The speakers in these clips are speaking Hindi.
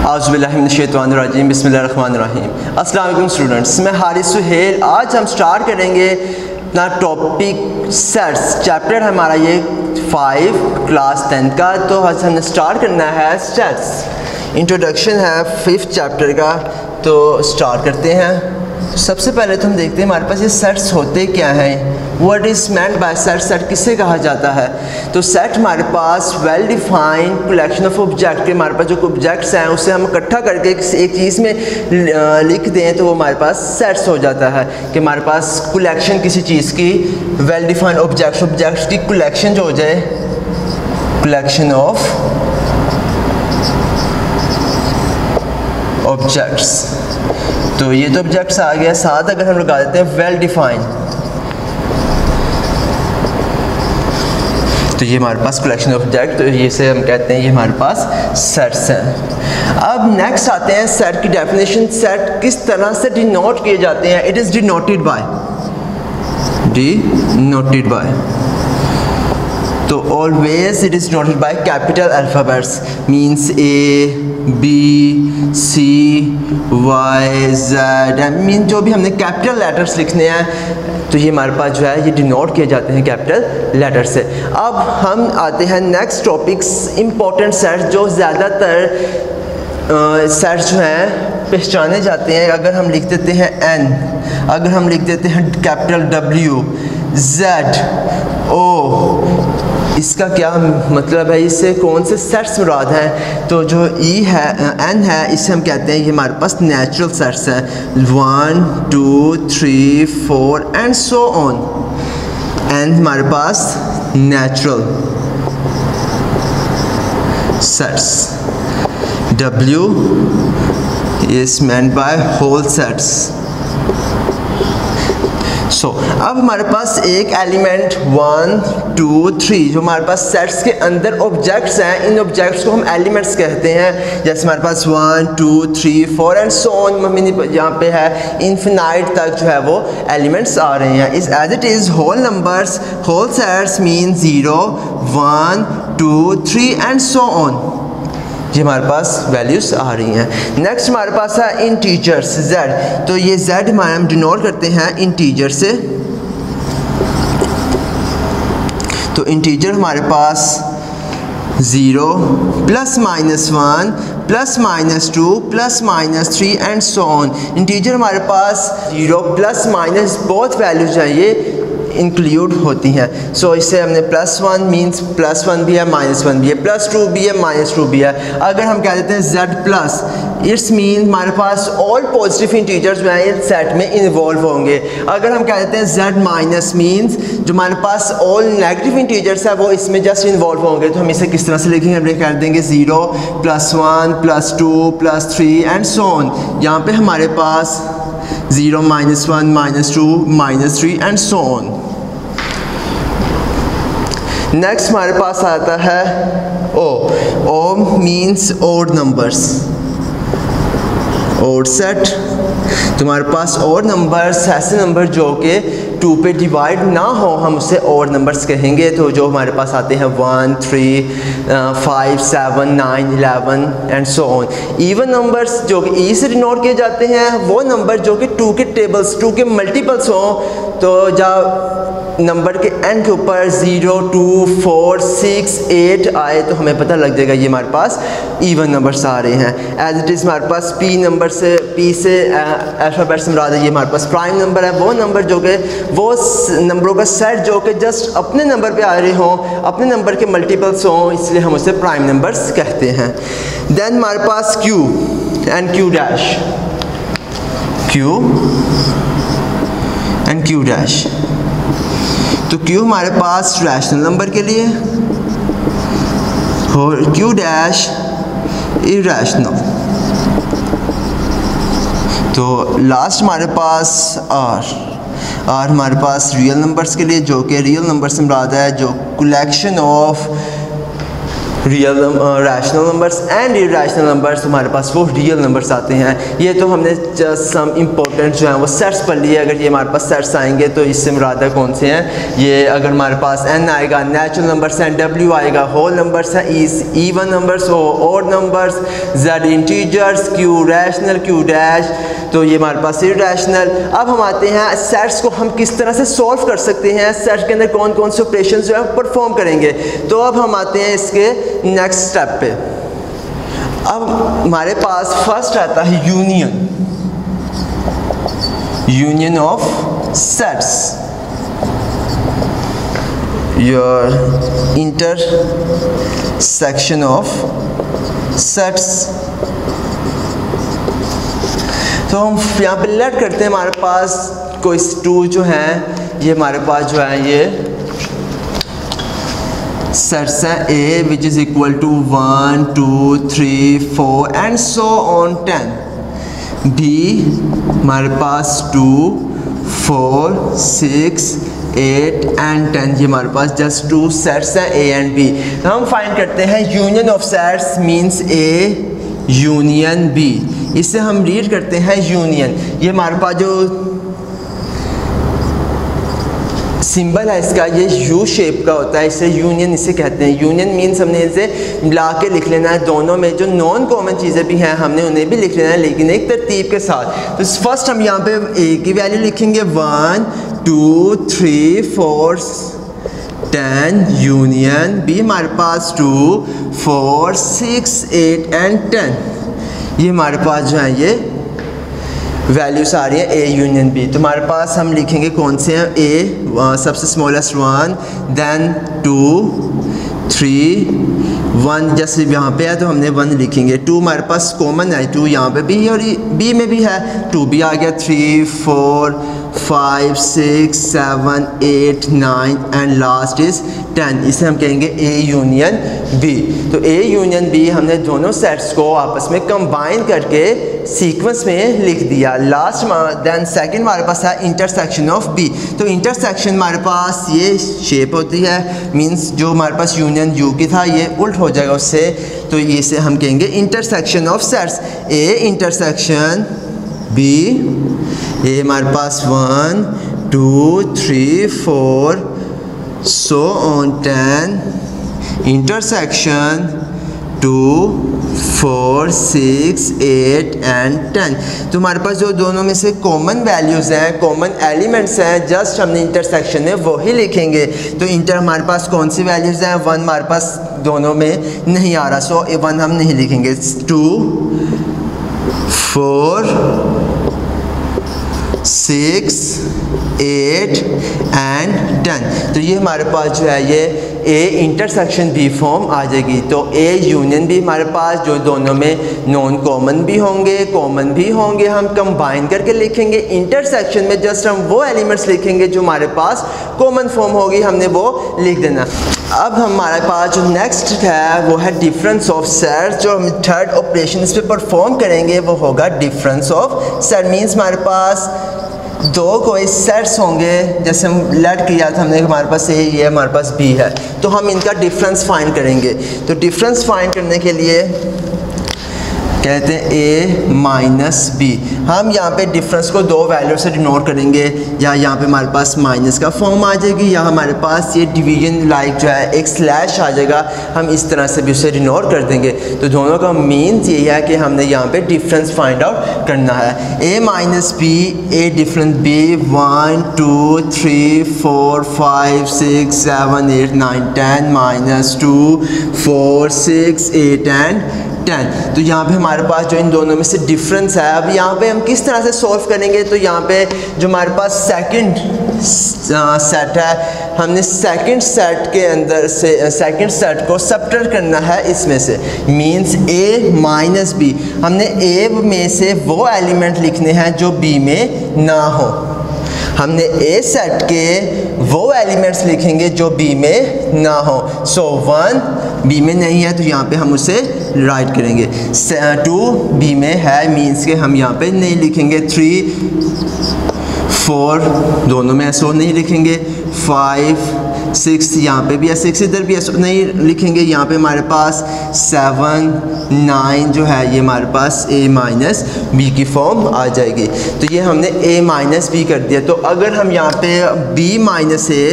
औज़ुबिल्लाहिमिनश्शैतानिर्रजीम बिस्मिल्लाहिर्रहमानिर्रहीम। अस्सलाम वालेकुम स्टूडेंट्स, मैं हारिस सुहेल। आज हम स्टार्ट करेंगे अपना टॉपिक सेट्स। चैप्टर हमारा ये 5 क्लास 10 का। तो आज हमने स्टार्ट करना है सेट्स। इंट्रोडक्शन है 5th चैप्टर का। तो स्टार्ट करते हैं। सबसे पहले तो हम देखते हैं हमारे पास ये सेट्स होते क्या हैं। What is meant by set? Set किसे कहा जाता है? तो सेट हमारे पास well defined collection of object. हमारे पास जो ऑब्जेक्ट्स हैं उसे हम इकट्ठा करके एक चीज़ में लिख दें तो वो हमारे पास सेट्स हो जाता है। कि हमारे पास कलेक्शन किसी चीज़ की वेल डिफाइंड ऑब्जेक्ट्स की कलेक्शन जो हो जाए, कलेक्शन ऑफ ऑब्जेक्ट्स। तो ये तो ऑब्जेक्ट्स आ गया, साथ अगर हम लगा देते हैं वेल डिफाइंड, तो ये हमारे पास कलेक्शन ऑफ ऑब्जेक्ट, तो ये से हम कहते हैं ये हमारे पास सेट्स हैं। अब नेक्स्ट आते हैं सेट की डेफिनेशन। सेट किस तरह से डिनोट किए जाते हैं? इट इज़ डिनोटेड बाय तो always it is denoted by capital alphabets, means A, B, C, Y, Z, mean जो भी हमने कैपिटल लेटर्स लिखने हैं तो ये हमारे पास जो है ये डिनोट किए जाते हैं कैपिटल लेटर से। अब हम आते हैं नेक्स्ट टॉपिक्स, इम्पोर्टेंट सेट्स जो ज़्यादातर सेट्स जो हैं पहचाने जाते हैं। अगर हम लिख देते हैं N, अगर हम लिख देते हैं कैपिटल W, Z, O, इसका क्या मतलब है? इससे कौन से सेट्स मुराद हैं? तो जो E है, N है, इसे हम कहते हैं ये हमारे पास नेचुरल सेट्स हैं। 1, 2, 3, 4 एंड सो ऑन। N हमारे पास natural sets. W is meant by whole sets। अब हमारे पास एक एलिमेंट 1, 2, 3 जो हमारे पास सेट्स के अंदर ऑब्जेक्ट्स हैं, इन ऑब्जेक्ट्स को हम एलिमेंट्स कहते हैं। जैसे हमारे पास 1, 2, 3, 4 एंड सो ऑन, यहाँ पे है इन्फिनाइट तक जो है वो एलिमेंट्स आ रहे हैं। इस as it is whole numbers, whole sets mean 0, 1, 2, 3 and so on. ये हमारे पास वैल्यूज आ रही हैं। नेक्स्ट हमारे पास है इंटीजर्स, Z। तो ये Z हमारे हम डिनोट करते हैं इंटीजर से। तो इंटीजर हमारे पास 0, +-1, +-2, +-3 एंड सो ऑन। इंटीजर हमारे पास 0, +- बहुत वैल्यूज हैं ये इंक्लूड होती हैं। सो इससे हमने +1 मीन्स +1 भी है, -1 भी है, +2 भी है, -2 भी है। अगर हम कह देते हैं Z+, इट्स मीन हमारे पास ऑल पॉजिटिव इंटीजर्स जो हैं इस सेट में इन्वॉल्व होंगे। अगर हम कह देते हैं Z- मीन्स जो हमारे पास ऑल नेगेटिव इंटीजर्स है वो इसमें जस्ट इन्वॉल्व होंगे। तो हम इसे किस तरह से लिखेंगे? हम कह देंगे 0, +1, +2, +3 एंड सो ऑन। यहाँ पे हमारे पास 0, -1, -2, -3 एंड सो ऑन। नेक्स्ट हमारे पास आता है O means odd numbers, odd set. तो हमारे पास ओड नंबर्स ऐसे नंबर जो कि 2 पे डिवाइड ना हो, हम उसे ओड नंबर्स कहेंगे। तो जो हमारे पास आते हैं 1, 3, 5, 7, 9, 11 and so on. Even numbers जो कि E से डिनोट किए जाते हैं, वो नंबर जो कि 2 के टेबल्स, 2 के मल्टीपल्स हों। तो जब नंबर के एंड के ऊपर 0, 2, 4, 6, 8 आए तो हमें पता लग जाएगा ये हमारे पास इवन नंबर्स आ रहे हैं। एज इट इज़ हमारे पास P से अल्फ़ाबेट से मुराद है ये हमारे पास प्राइम नंबर है। वो नंबर जो कि वो नंबरों का सेट जो कि जस्ट अपने नंबर पे आ रहे हों, अपने नंबर के मल्टीपल्स हों, इसलिए हम उसे प्राइम नंबर्स कहते हैं। देन हमारे पास Q एंड Q डैश। तो Q हमारे पास रैशनल नंबर के लिए और Q डैश इरेशनल। तो लास्ट हमारे पास R हमारे पास रियल नंबर्स के लिए, जो कि रियल नंबर से मुराद है जो collection of real rational numbers and irrational numbers, हमारे पास वो रियल नंबर्स आते हैं। ये तो हमने जस्ट सम इम्पोर्टेंट जो है वो सेट्स पढ़ लिए। अगर ये हमारे पास सेट्स आएंगे तो इससे मुराद है कौन से हैं ये। अगर हमारे पास n आएगा नेचुरल नंबर्स हैं, w आएगा होल नंबर्स हैं, इवन नंबर्स हो odd numbers, z integers, q rational, q dash, तो ये हमारे पास इरेशनल। अब हम आते हैं सेट्स को हम किस तरह से सॉल्व कर सकते हैं, सेट्स के अंदर कौन कौन से ऑपरेशन जो है परफॉर्म करेंगे। तो अब हम आते हैं इसके नेक्स्ट स्टेप पे। अब हमारे पास फर्स्ट आता है union of sets, your intersection of sets. तो हम यहाँ पे लेट करते हैं, हमारे पास कोई टू जो है ये हमारे पास जो है ये सेट्स हैं A which is equal to 1 2 3 4 and so on 10। B हमारे पास 2 4 6 8 एंड 10, ये हमारे पास जस्ट 2 सेट्स हैं A एंड B। हम फाइंड करते हैं union of sets means A union B। इससे हम रीड करते हैं यूनियन, ये हमारे पास जो सिंबल है इसका ये यू शेप का होता है, इसे यूनियन इसे कहते हैं। यूनियन मीन्स हमने इसे मिला के लिख लेना है, दोनों में जो नॉन कॉमन चीज़ें भी हैं हमने उन्हें भी लिख लेना है, लेकिन एक तरतीब के साथ। तो फर्स्ट हम यहाँ पे ए की वैल्यू लिखेंगे 1 2 3 4 10 यूनियन B हमारे पास 2 4 6 8 एंड 10, ये हमारे पास जो है ये वैल्यूज आ रही है A यूनियन B। तो हमारे पास हम लिखेंगे कौन से हैं A सबसे स्मॉलेस्ट 1 देन 2 3 1, जैसे यहाँ पे है तो हमने 1 लिखेंगे। 2 हमारे पास कॉमन है, 2 यहाँ पे भी और B में भी है, 2 भी आ गया। 3 4 5 6 7 8 9 एंड लास्ट इज 10, इसे हम कहेंगे A यूनियन B। तो A यूनियन B हमने दोनों सेट्स को आपस में कंबाइन करके सीक्वेंस में लिख दिया। लास्ट देन सेकंड हमारे पास है इंटरसेक्शन ऑफ B। तो इंटरसेक्शन हमारे पास ये शेप होती है, मींस जो हमारे पास यूनियन U की था ये उल्ट हो जाएगा उससे, तो इसे हम कहेंगे intersection of sets. A intersection B, ये हमारे पास 1 2 3 4 so on 10 intersection 2 4 6 8 and 10। तो हमारे पास जो दोनों में से कॉमन वैल्यूज़ हैं, कॉमन एलिमेंट्स हैं, जस्ट हमने इंटरसेक्शन में वही लिखेंगे। तो इंटर हमारे पास कौन सी वैल्यूज़ हैं, 1 हमारे पास दोनों में नहीं आ रहा, सो 1 हम नहीं लिखेंगे। 2 4 6 8 एंड 10, तो ये हमारे पास जो है ये A इंटरसेक्शन B फॉर्म आ जाएगी। तो A यूनियन B हमारे पास जो दोनों में नॉन कॉमन भी होंगे कॉमन भी होंगे, हम कंबाइन करके लिखेंगे। इंटरसेक्शन में जस्ट हम वो एलिमेंट्स लिखेंगे जो हमारे पास कॉमन फॉर्म होगी, हमने वो लिख देना। अब हमारे पास जो नेक्स्ट है वो है डिफरेंस ऑफ सेट्स। जो हम थर्ड ऑपरेशन इस पर परफॉर्म करेंगे वो होगा डिफरेंस ऑफ सेट। मीन्स हमारे पास दो कोई सेट्स होंगे, जैसे हम लेट किया था हमने, हमारे पास A ये हमारे पास B है, तो हम इनका डिफरेंस फाइंड करेंगे। तो डिफरेंस फाइंड करने के लिए कहते हैं A माइनस B। हम यहाँ पे डिफरेंस को दो वैल्यू से डिनोट करेंगे, या यहाँ पे हमारे पास माइनस का फॉर्म आ जाएगी, या हमारे पास ये डिवीजन लाइक जो है एक स्लैश आ जाएगा, हम इस तरह से भी उसे डिनोट कर देंगे। तो दोनों का मीन्स ये है कि हमने यहाँ पे डिफरेंस फाइंड आउट करना है। A minus B, A difference B 1 2 3 4 5 6 7 8 9 10 minus 2 4 6 8 and 10। तो यहाँ पे हमारे पास जो इन दोनों में से डिफरेंस है, अब यहाँ पे हम किस तरह से सॉल्व करेंगे। तो यहाँ पे जो हमारे पास सेकंड सेट है, हमने सेकंड सेट के अंदर से सेकंड सेट को सब्ट्रैक्ट करना है इसमें से, मींस A माइनस B। हमने A में से वो एलिमेंट लिखने हैं जो B में ना हो। हमने A सेट के वो एलिमेंट्स लिखेंगे जो B में ना हो। सो 1 B में नहीं है तो यहाँ पे हम उसे राइट करेंगे। 2 B में है मीन्स के हम यहाँ पे नहीं लिखेंगे। 3 4 दोनों में सो नहीं लिखेंगे। 5 6 यहाँ पे भी है, 6 इधर भी है, नहीं लिखेंगे। यहाँ पे हमारे पास 7 9 जो है ये हमारे पास a माइनस बी की फॉर्म आ जाएगी। तो ये हमने a माइनस बी कर दिया। तो अगर हम यहाँ पे b माइनस a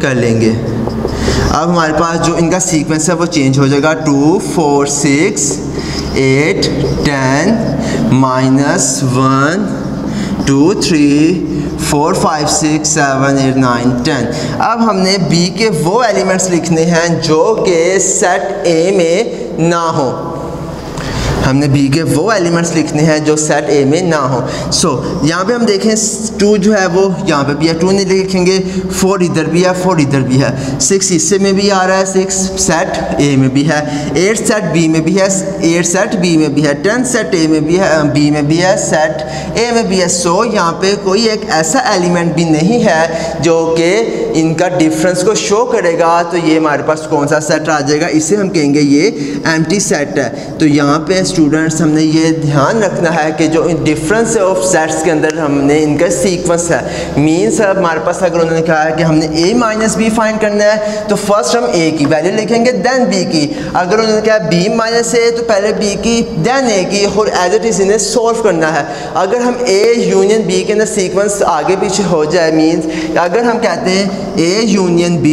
कर लेंगे, अब हमारे पास जो इनका सीक्वेंस है वो चेंज हो जाएगा। 2 4 6 8 10 -1 2 3 4 5 6 7 8 9 10। अब हमने b के वो एलिमेंट्स लिखने हैं जो कि सेट a में ना हो। हमने b के वो एलिमेंट्स लिखने हैं जो सेट a में ना हो। सो यहाँ पे हम देखें 2 जो है वो यहाँ पे भी है, 2 नहीं लिखेंगे। 4 इधर भी है, 4 इधर भी है। 6 हिस्से में भी आ रहा है, 6 सेट a में भी है। 8 सेट b में भी है, 8 सेट b में भी है। 10 सेट a में भी है, b में भी है, सेट a में भी है। सो यहाँ पे कोई एक ऐसा एलिमेंट भी नहीं है जो कि इनका डिफरेंस को शो करेगा। तो ये हमारे पास कौन सा सेट आ जाएगा, इसे हम कहेंगे ये एम्प्टी सेट है। तो यहाँ पे स्टूडेंट्स हमने ये ध्यान रखना है कि जो डिफरेंस ऑफ सेट्स के अंदर हमने इनका सीक्वेंस है, मीन्स हमारे पास अगर उन्होंने कहा है कि हमने a माइनस बी फाइंड करना है तो फर्स्ट हम a की वैल्यू लिखेंगे देन b की। अगर उन्होंने कहा b माइनस a तो पहले b की देन a की, और एज इट इज़ इन्हें सॉल्व करना है। अगर हम a यूनियन b के अंदर सीक्वेंस आगे पीछे हो जाए, मीन्स अगर हम कहते हैं a union b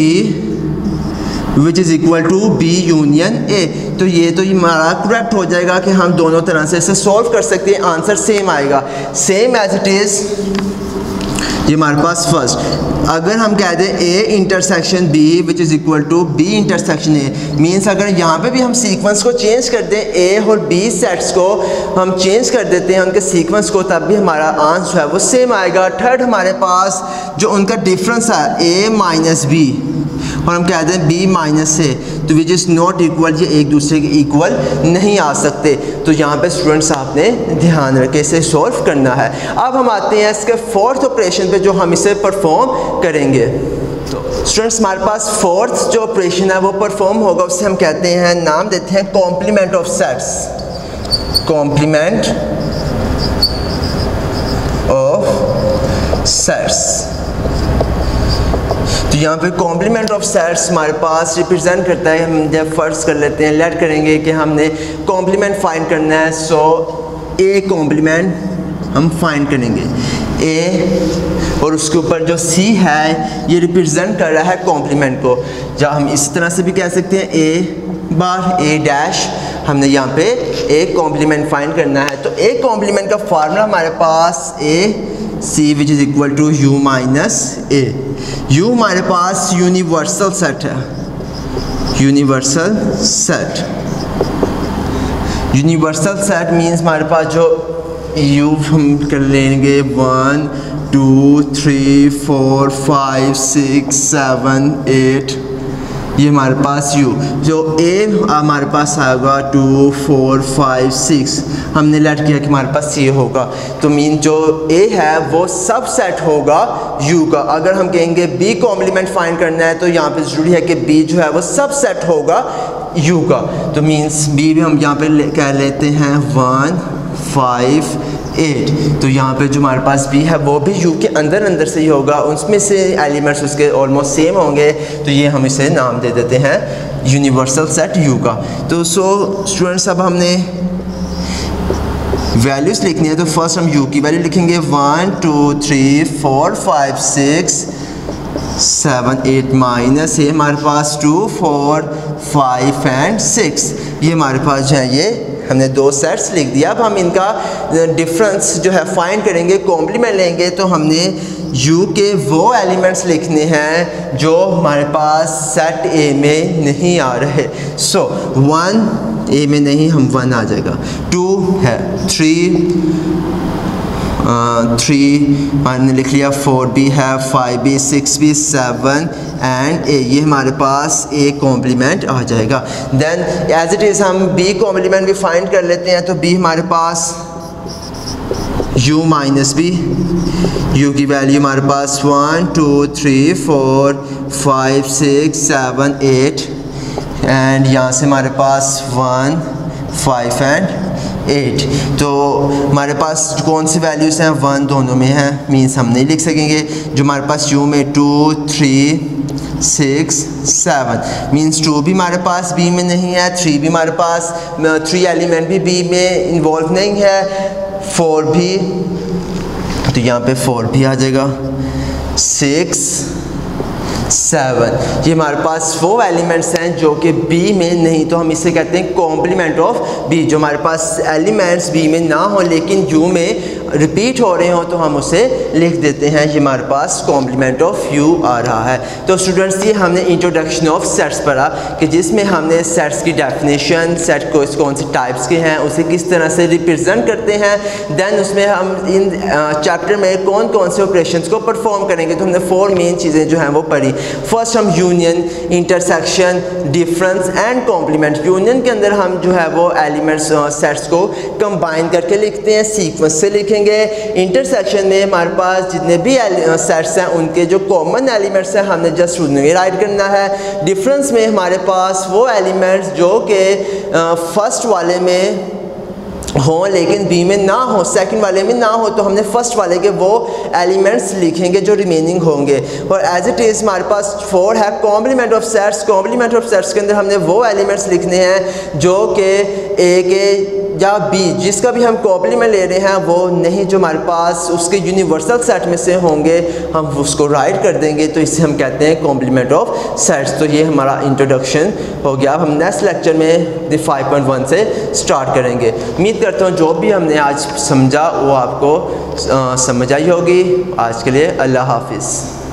which is equal to b union a, तो ये तो हमारा करेक्ट हो जाएगा कि हम दोनों तरह से इसे सॉल्व कर सकते हैं, आंसर सेम आएगा, सेम एज इट इज़। ये हमारे पास फर्स्ट। अगर हम कह दें a intersection b which is equal to b intersection a, means अगर यहाँ पे भी हम सीक्वेंस को चेंज कर दें, a और b सेट्स को हम चेंज कर देते हैं उनके सीक्वेंस को, तब भी हमारा आंसर है वो सेम आएगा। थर्ड हमारे पास जो उनका डिफरेंस है a माइनस b, और हम कहते हैं b माइनस a, तो विच इज़ नॉट इक्वल, ये एक दूसरे के इक्वल नहीं आ सकते। तो यहाँ पे स्टूडेंट्स आपने ध्यान रखे इसे सॉल्व करना है। अब हम आते हैं इसके फोर्थ ऑपरेशन पे जो हम इसे परफॉर्म करेंगे। तो स्टूडेंट्स हमारे पास फोर्थ जो ऑपरेशन है वो परफॉर्म होगा, उससे हम कहते हैं, नाम देते हैं complement of sets. Complement of sets. तो यहाँ पे कॉम्प्लीमेंट ऑफ सेट्स हमारे पास रिप्रेजेंट करता है, हम जब फर्ज कर लेते हैं, लेट करेंगे कि हमने कॉम्प्लीमेंट फाइंड करना है। सो ए कॉम्प्लीमेंट हम फाइंड करेंगे, ए और उसके ऊपर जो सी है ये रिप्रेजेंट कर रहा है कॉम्प्लीमेंट को। जब हम इस तरह से भी कह सकते हैं ए बार ए डैश, हमने यहाँ पे ए कॉम्प्लीमेंट फाइंड करना है। तो ए कॉम्प्लीमेंट का फार्मूला हमारे पास A C which is equal to U minus A. U हमारे पास यूनिवर्सल सेट है, universal set. Universal set means हमारे पास जो यू हम कर लेंगे 1 2 3 4 5 6 7 8, ये हमारे पास u, जो a हमारे पास आएगा 2 4 5 6, हमने लेट किया कि हमारे पास ये होगा। तो मीन जो a है वो सब सेट होगा u का। अगर हम कहेंगे b कॉम्प्लीमेंट फाइंड करना है तो यहाँ पे ज़रूरी है कि b जो है वो सब सेट होगा u का। तो मीन्स b भी हम यहाँ पे कह लेते हैं 1 5 8। तो यहाँ पे जो हमारे पास b है वो भी u के अंदर से ही होगा, उसमें से एलिमेंट्स उसके ऑलमोस्ट सेम होंगे। तो ये हम इसे नाम दे देते हैं यूनिवर्सल सेट u का। तो स्टूडेंट्स अब हमने वैल्यूज़ लिखनी है, तो फर्स्ट हम u की वैल्यू लिखेंगे 1 2 3 4 5 6 7 8 माइनस है हमारे पास 2 4 5 एंड 6। ये हमारे पास जो है ये हमने दो सेट्स लिख दिया। अब हम इनका डिफरेंस जो है फाइंड करेंगे, कॉम्प्लीमेंट लेंगे। तो हमने u के वो एलिमेंट्स लिखने हैं जो हमारे पास सेट a में नहीं आ रहे। सो 1 a में नहीं, हम 1 आ जाएगा। 2 है, 3 हमने लिख लिया, 4 भी है, 5 भी, 6 भी, 7 एंड a, ये हमारे पास a कॉम्प्लीमेंट आ जाएगा। देन एज इट इज़ हम b कॉम्प्लीमेंट भी फाइंड कर लेते हैं। तो b हमारे पास u माइनस b, u की वैल्यू हमारे पास 1 2 3 4 5 6 7 8 एंड यहाँ से हमारे पास 1 5 एंड 8। तो हमारे पास कौन सी वैल्यूज़ हैं, 1 दोनों में हैं, मीन्स हम नहीं लिख सकेंगे। जो हमारे पास u में 2 3 6 7 मीन्स 2 भी हमारे पास बी में नहीं है, 3 भी हमारे पास 3 एलिमेंट भी बी में इन्वॉल्व नहीं है, 4 भी, तो यहाँ पे 4 भी आ जाएगा, 6 7 ये हमारे पास वो एलिमेंट्स हैं जो कि बी में नहीं, तो हम इसे कहते हैं कॉम्प्लीमेंट ऑफ बी। जो हमारे पास एलिमेंट्स बी में ना हो लेकिन यू में रिपीट हो रहे हो तो हम उसे लिख देते हैं, ये हमारे पास कॉम्प्लीमेंट ऑफ यू आ रहा है। तो स्टूडेंट्स ये हमने इंट्रोडक्शन ऑफ सेट्स पढ़ा कि जिसमें हमने सेट्स की डेफिनेशन, सेट को कौन से टाइप्स के हैं, उसे किस तरह से रिप्रेजेंट करते हैं, देन उसमें हम इन चैप्टर में कौन कौन से ऑपरेशंस को परफॉर्म करेंगे। तो हमने 4 मेन चीज़ें जो हैं वो पढ़ी। फर्स्ट हम union, intersection, difference and complement. Union के अंदर हम जो है वो एलिमेंट्स सेट्स को कंबाइन करके लिखते हैं, सीक्वेंस से लिखेंगे। इंटरसेक्शन में हमारे पास जितने भी सेट्स हैं उनके जो कॉमन एलिमेंट्स हैं हमने जस्ट उन्हें राइट करना है। डिफरेंस में हमारे पास वो एलिमेंट्स जो कि फर्स्ट वाले में हो लेकिन बी में ना हो, सेकंड वाले में ना हो, तो हमने फर्स्ट वाले के वो एलिमेंट्स लिखेंगे जो रिमेनिंग होंगे। और एज इट इज़ हमारे पास 4 है complement of sets. Complement of sets के अंदर हमने वो एलिमेंट्स लिखने हैं जो कि ए के या बी जिसका भी हम कॉम्प्लीमेंट ले रहे हैं वो नहीं, जो हमारे पास उसके यूनिवर्सल सेट में से होंगे हम उसको राइट कर देंगे, तो इसे हम कहते हैं कॉम्प्लीमेंट ऑफ सेट्स। तो ये हमारा इंट्रोडक्शन हो गया। अब हम नेक्स्ट लेक्चर में 5.1 से स्टार्ट करेंगे। उम्मीद करता हूँ जो भी हमने आज समझा वो आपको समझ आई होगी। आज के लिए अल्लाह हाफिज़।